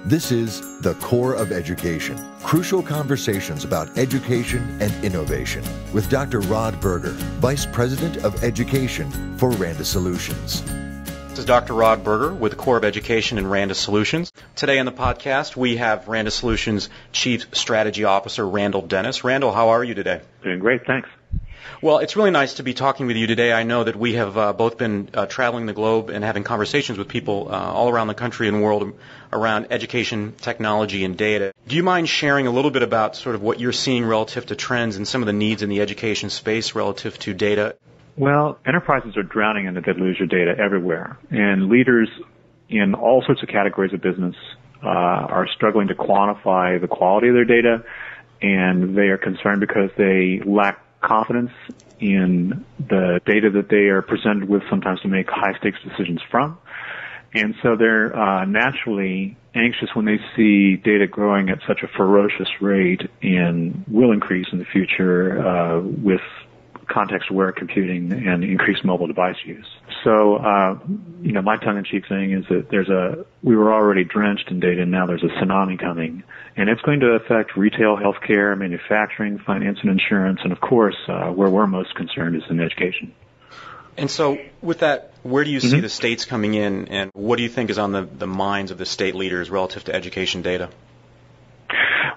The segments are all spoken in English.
This is The Core of Education, crucial conversations about education and innovation with Dr. Rod Berger, Vice President of Education for Randa Solutions. This is Dr. Rod Berger with the Core of Education and Randa Solutions. Today on the podcast, we have Randa Solutions Chief Strategy Officer Randall Dennis. Randall, how are you today? Doing great, thanks. Well, it's really nice to be talking with you today. I know that we have both been traveling the globe and having conversations with people all around the country and world around education, technology, and data. Do you mind sharing a little bit about sort of what you're seeing relative to trends and some of the needs in the education space relative to data? Well, enterprises are drowning in the deluge of data everywhere, and leaders in all sorts of categories of business are struggling to quantify the quality of their data, and they are concerned because they lack confidence in the data that they are presented with sometimes to make high-stakes decisions from. And so they're naturally anxious when they see data growing at such a ferocious rate and will increase in the future with context-aware computing and increased mobile device use. So, my tongue-in-cheek thing is that we were already drenched in data, and now there's a tsunami coming. And it's going to affect retail, healthcare, manufacturing, finance and insurance, and of course, where we're most concerned is in education. And so with that, where do you see the states coming in, and what do you think is on the minds of the state leaders relative to education data?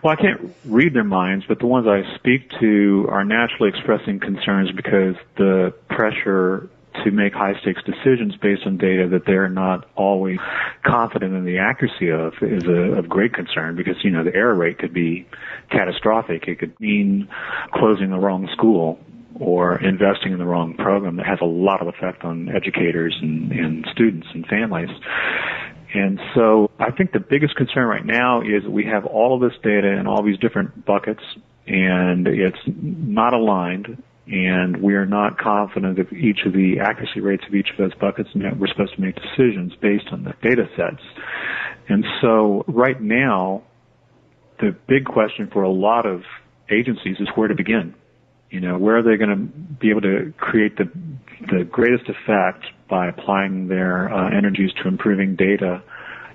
Well, I can't read their minds, but the ones I speak to are naturally expressing concerns because the pressure to make high-stakes decisions based on data that they're not always confident in the accuracy of is of great concern because, the error rate could be catastrophic. It could mean closing the wrong school or investing in the wrong program that has a lot of effect on educators and students and families. And so I think the biggest concern right now is that we have all of this data in all these different buckets, and it's not aligned, and we are not confident of each of the accuracy rates of each of those buckets, and that we're supposed to make decisions based on the data sets. And so right now, the big question for a lot of agencies is where to begin. Where are they going to be able to create the greatest effect by applying their energies to improving data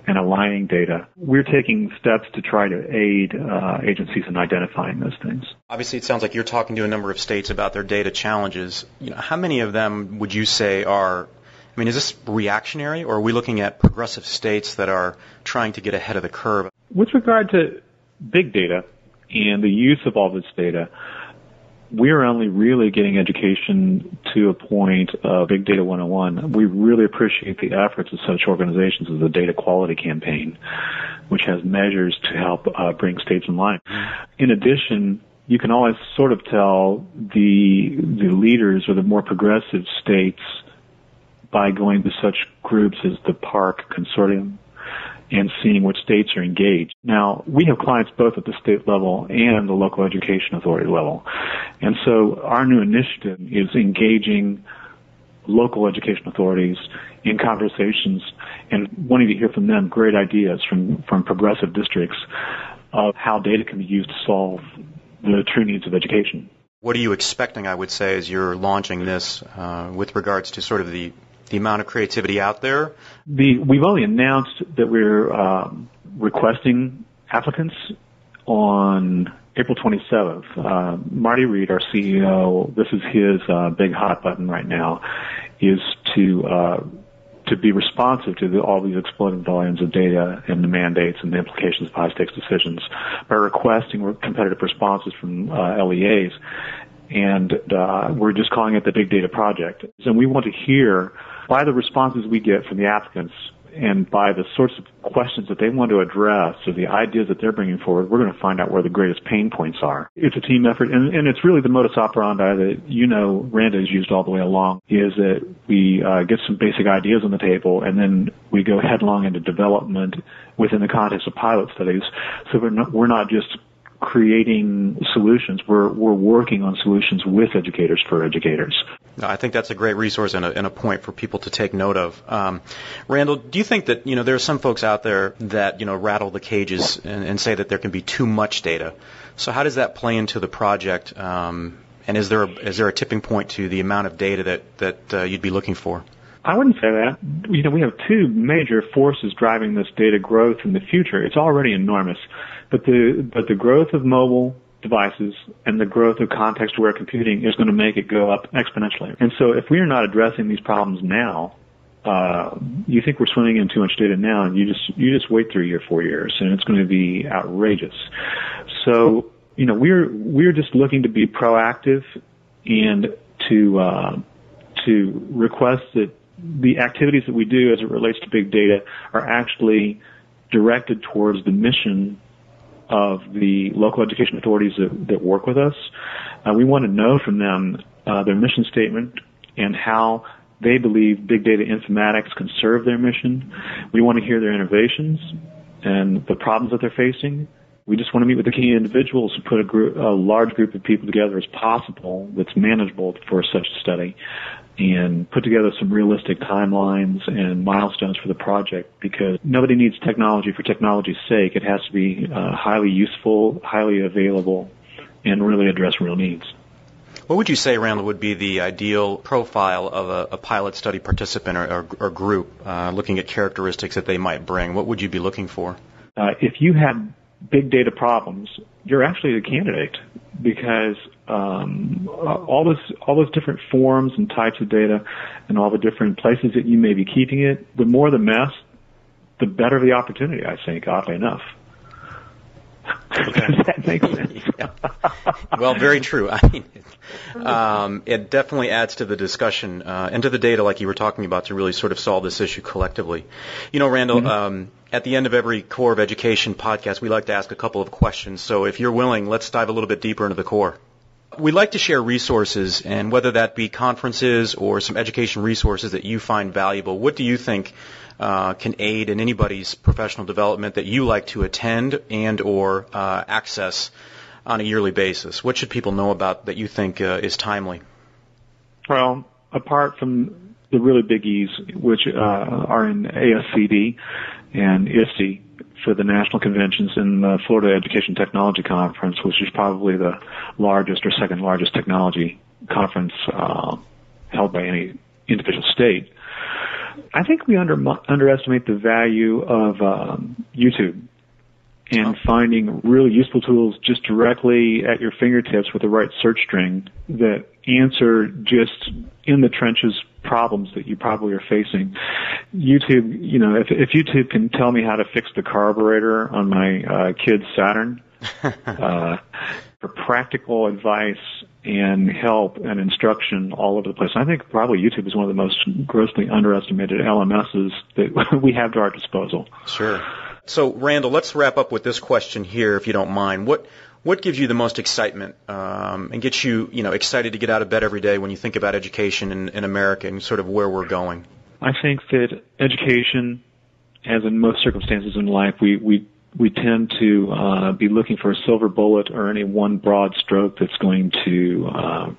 and aligning data? We're taking steps to try to aid agencies in identifying those things. Obviously, it sounds like you're talking to a number of states about their data challenges. How many of them would you say is this reactionary, or are we looking at progressive states that are trying to get ahead of the curve? With regard to big data and the use of all this data, we're only really getting education to a point of Big Data 101. We really appreciate the efforts of such organizations as the Data Quality Campaign, which has measures to help bring states in line. In addition, you can always sort of tell the leaders or the more progressive states by going to such groups as the PARC Consortium and seeing which states are engaged. Now, we have clients both at the state level and the local education authority level. And so our new initiative is engaging local education authorities in conversations and wanting to hear from them great ideas from progressive districts of how data can be used to solve the true needs of education. What are you expecting, I would say, as you're launching this with regards to sort of the amount of creativity out there? We've only announced that we're requesting applicants on April 27th. Marty Reed, our CEO, this is his big hot button right now, is to be responsive to all these exploding volumes of data and the mandates and the implications of high-stakes decisions by requesting competitive responses from LEAs. And we're just calling it the Big Data Project. And we want to hear, by the responses we get from the applicants and by the sorts of questions that they want to address or the ideas that they're bringing forward, we're going to find out where the greatest pain points are. It's a team effort, and it's really the modus operandi that, Randa has used all the way along, is that we get some basic ideas on the table, and then we go headlong into development within the context of pilot studies. So we're not just creating solutions. We're working on solutions with educators for educators. I think that's a great resource and a point for people to take note of. Randall, do you think that there are some folks out there that rattle the cages and say that there can be too much data? So how does that play into the project? And is there a tipping point to the amount of data that you'd be looking for? I wouldn't say that. We have two major forces driving this data growth in the future. It's already enormous, but the growth of mobile devices and the growth of context-aware computing is going to make it go up exponentially. And so if we are not addressing these problems now, you think we're swimming in too much data now, and you just wait 3 or 4 years, and it's going to be outrageous. So, we're just looking to be proactive and to request that the activities that we do as it relates to big data are actually directed towards the mission of the local education authorities that work with us. We want to know from them their mission statement and how they believe big data informatics can serve their mission. We want to hear their innovations and the problems that they're facing. We just want to meet with the key individuals and put a large group of people together as possible that's manageable for such a study, and put together some realistic timelines and milestones for the project, because nobody needs technology for technology's sake. It has to be highly useful, highly available, and really address real needs. What would you say, Randall, would be the ideal profile of a pilot study participant or group, looking at characteristics that they might bring? What would you be looking for? If you had big data problems, you're actually a candidate, because all those different forms and types of data and all the different places that you may be keeping it, the more the mess, the better the opportunity, I think, oddly enough. Okay. Does that make sense? Yeah. Well, very true. I mean, it definitely adds to the discussion and to the data, like you were talking about, to really sort of solve this issue collectively. Randall, at the end of every Core of Education podcast, we like to ask a couple of questions. So if you're willing, let's dive a little bit deeper into the core. We'd like to share resources, and whether that be conferences or some education resources that you find valuable, what do you think can aid in anybody's professional development that you like to attend and or access on a yearly basis? What should people know about that you think is timely? Well, apart from the really biggies, which are in ASCD and ISTE for the national conventions, and the Florida Education Technology Conference, which is probably the largest or second largest technology conference held by any individual state, I think we underestimate the value of YouTube and finding really useful tools just directly at your fingertips with the right search string that answer just in the trenches problems that you probably are facing. YouTube, if YouTube can tell me how to fix the carburetor on my kid's Saturn, for practical advice and help and instruction all over the place, I think probably YouTube is one of the most grossly underestimated LMSs that we have to our disposal. Sure. So, Randall, let's wrap up with this question here, if you don't mind. What gives you the most excitement and gets you, excited to get out of bed every day when you think about education in America and sort of where we're going? I think that education, as in most circumstances in life, we tend to be looking for a silver bullet or any one broad stroke that's going to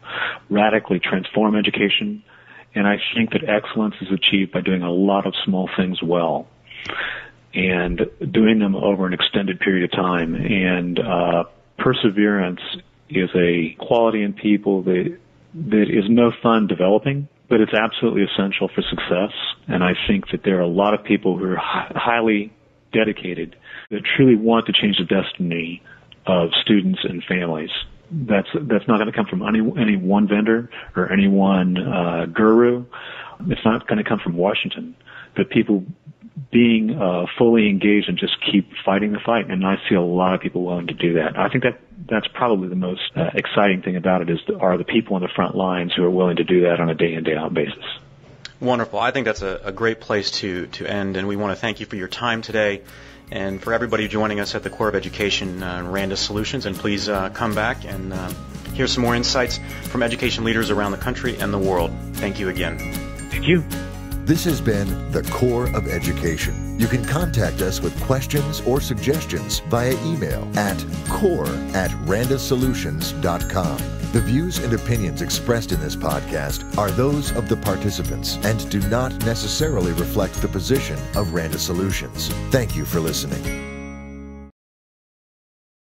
radically transform education. And I think that excellence is achieved by doing a lot of small things well and doing them over an extended period of time. And perseverance is a quality in people that is no fun developing, but it's absolutely essential for success. And I think that there are a lot of people who are highly dedicated that truly want to change the destiny of students and families. That's not going to come from any one vendor or any one guru. It's not going to come from Washington. But people being fully engaged and just keep fighting the fight, and I see a lot of people willing to do that. I think that's probably the most exciting thing about it are the people on the front lines who are willing to do that on a day-in, day-out basis. Wonderful. I think that's a great place to end, and we want to thank you for your time today and for everybody joining us at the Core of Education and Randa Solutions. And please come back and hear some more insights from education leaders around the country and the world. Thank you again. Thank you. This has been the Core of Education. You can contact us with questions or suggestions via email at core@randasolutions.com. The views and opinions expressed in this podcast are those of the participants and do not necessarily reflect the position of Randa Solutions. Thank you for listening.